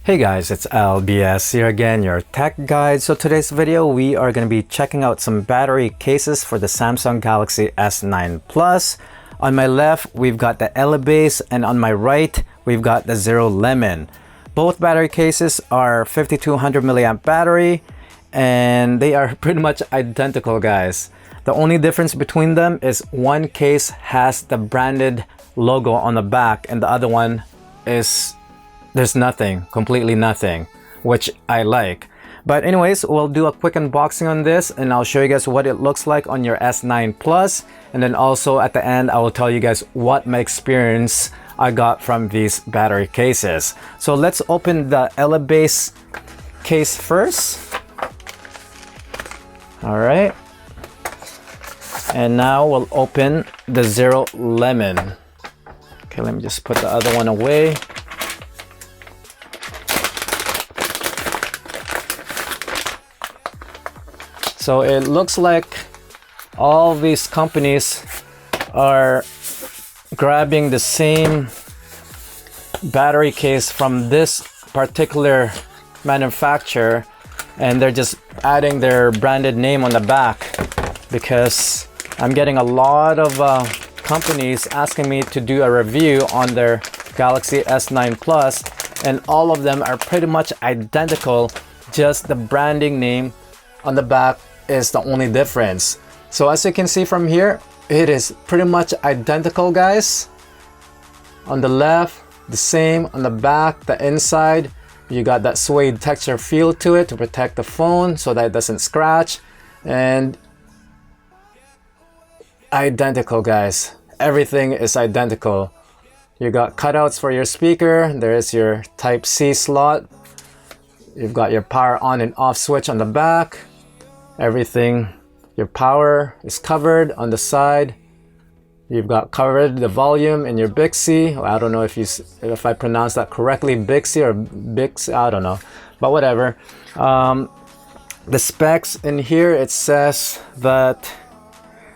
Hey guys, it's Elebase here again, your tech guide. So today's video, we are going to be checking out some battery cases for the Samsung Galaxy S9 Plus. On my left, we've got the Elebase, and on my right, we've got the ZeroLemon. Both battery cases are 5200 milliamp battery, and they are pretty much identical, guys. The only difference between them is one case has the branded logo on the back, and the other one is there's nothing, completely nothing, which I like. But anyways, we'll do a quick unboxing on this, and I'll show you guys what it looks like on your S9 Plus, and then also at the end I will tell you guys what my experience I got from these battery cases. So let's open the Elebase case first. All right, and now we'll open the ZeroLemon. Okay, let me just put the other one away. So it looks like all these companies are grabbing the same battery case from this particular manufacturer, and they're just adding their branded name on the back, because I'm getting a lot of companies asking me to do a review on their Galaxy S9 Plus, and all of them are pretty much identical, just the branding name on the back is the only difference. So as you can see from here, it is pretty much identical, guys. On the left, the same. On the back, the inside, you got that suede texture feel to it to protect the phone so that it doesn't scratch. And identical, guys. Everything is identical. You got cutouts for your speaker. There is your Type-C slot. You've got your power on and off switch on the back. Everything, your power is covered on the side. You've got covered the volume in your Bixby. I don't know if I pronounced that correctly, Bixby or Bix, I don't know, but whatever. The specs in here, it says that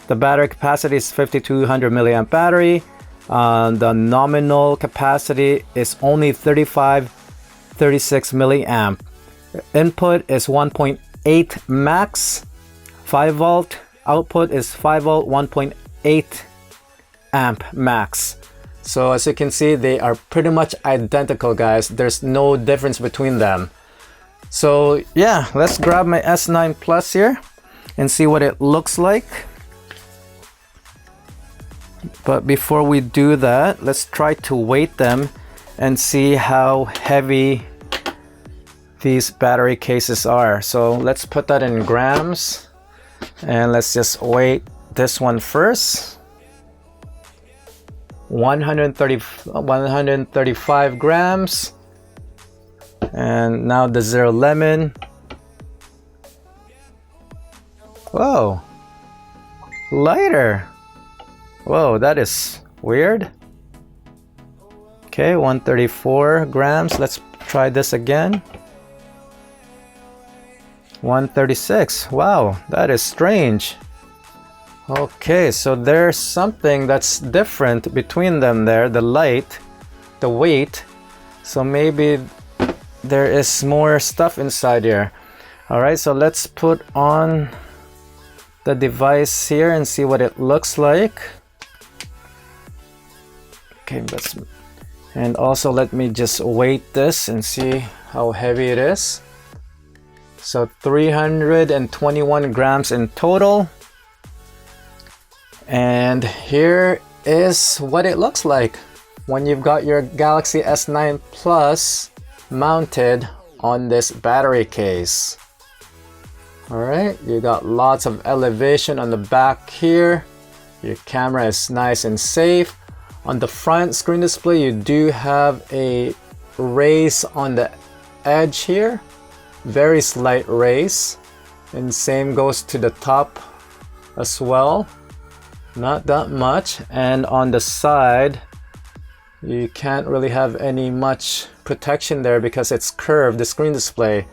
the battery capacity is 5200 milliamp battery. The nominal capacity is only 36 milliamp. Input is 1.8 max, 5 volt. Output is 5 volt, 1.8 amp max. So as you can see, they are pretty much identical, guys. There's no difference between them. So yeah, let's grab my S9 Plus here and see what it looks like. But before we do that, let's try to weight them and see how heavy these battery cases are. So let's put that in grams, and let's just weight this one first. 135 grams. And now the ZeroLemon. Whoa, lighter. Whoa, that is weird. Okay, 134 grams. Let's try this again. 136. Wow, that is strange. Okay, so there's something that's different between them there, the light, the weight. So maybe there is more stuff inside here. All right, so let's put on the device here and see what it looks like. Okay, and also let me just weight this and see how heavy it is. So 321 grams in total. And here is what it looks like when you've got your Galaxy S9 Plus mounted on this battery case. All right, you got lots of elevation on the back here. Your camera is nice and safe. On the front screen display, you do have a raise on the edge here. Very slight raise, and same goes to the top as well, not that much. And on the side, you can't really have any much protection there because it's curved, the screen display.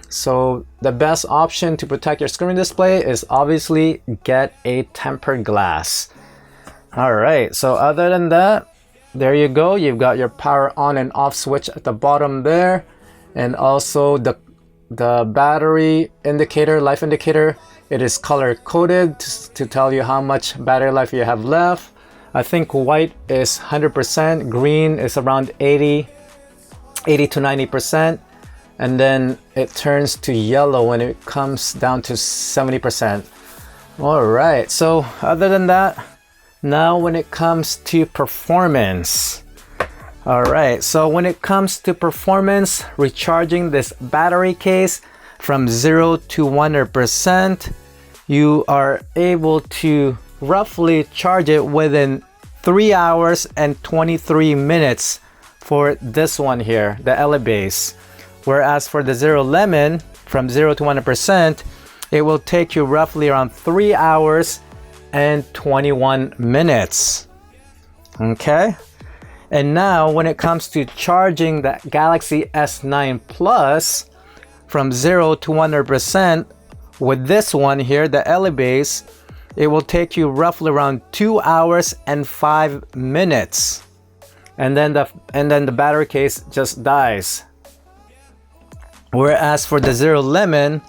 So the best option to protect your screen display is obviously get a tempered glass. All right, so other than that, there you go. You've got your power on and off switch at the bottom there. And also the battery indicator, life indicator, it is color coded to tell you how much battery life you have left. I think white is 100%, green is around 80 to 90%, and then it turns to yellow when it comes down to 70%. All right, so other than that, now when it comes to performance. All right, so when it comes to performance, recharging this battery case from 0 to 100%, you are able to roughly charge it within 3 hours and 23 minutes for this one here, the Elebase. Whereas for the ZeroLemon, from 0 to 100%, it will take you roughly around 3 hours and 21 minutes. Okay. And now when it comes to charging the Galaxy S9 Plus from 0 to 100% with this one here, the Elebase, it will take you roughly around 2 hours and 5 minutes. And then the battery case just dies. Whereas for the ZeroLemon,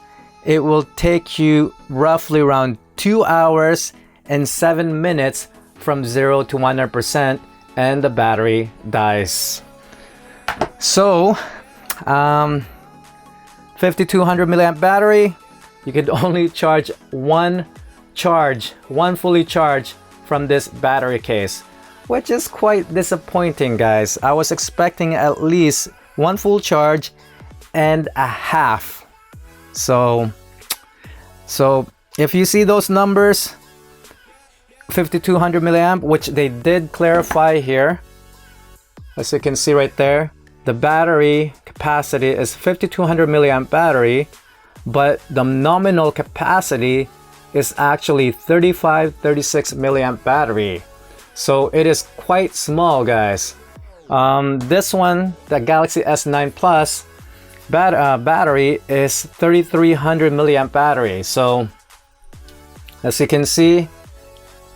it will take you roughly around 2 hours and 7 minutes from 0 to 100%, and the battery dies. So 5200 milliamp battery, you could only charge one fully charge from this battery case, which is quite disappointing, guys. I was expecting at least one full charge and a half. So if you see those numbers, 5200 milliamp, which they did clarify here, as you can see right there, the battery capacity is 5200 milliamp battery, but the nominal capacity is actually 36 milliamp battery. So it is quite small, guys. This one, the Galaxy S9 Plus battery is 3300 milliamp battery. So as you can see,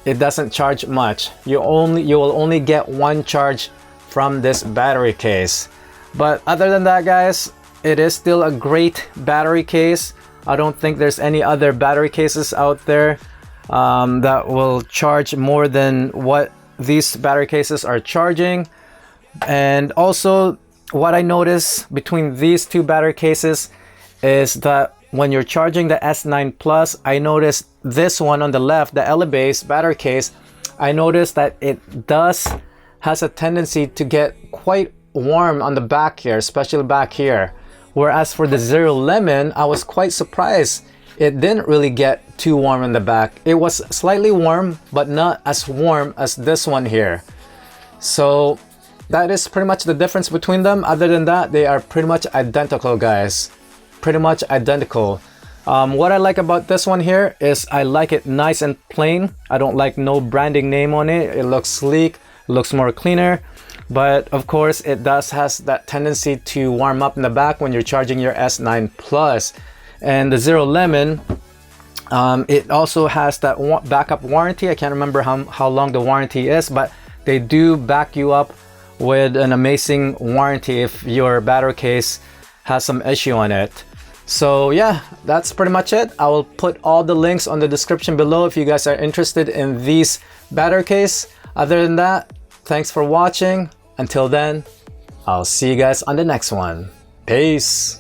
it doesn't charge much. You will only get one charge from this battery case. But other than that, guys, it is still a great battery case. I don't think there's any other battery cases out there that will charge more than what these battery cases are charging. And also, what I noticed between these two battery cases is that when you're charging the S9 Plus, I noticed this one on the left, the Elebase battery case, I noticed that it has a tendency to get quite warm on the back here, especially back here. Whereas for the ZeroLemon, I was quite surprised. It didn't really get too warm in the back. It was slightly warm, but not as warm as this one here. So that is pretty much the difference between them. Other than that, they are pretty much identical, guys. Pretty much identical. What I like about this one here is I like it nice and plain. I don't like no branding name on it. It looks sleek, looks more cleaner. But of course, it has that tendency to warm up in the back when you're charging your S9 Plus. And the ZeroLemon, it also has that backup warranty. I can't remember how long the warranty is, but they do back you up with an amazing warranty if your battery case has some issue on it. So yeah, that's pretty much it. I will put all the links on the description below if you guys are interested in these battery case. Other than that, thanks for watching. Until then, I'll see you guys on the next one. Peace.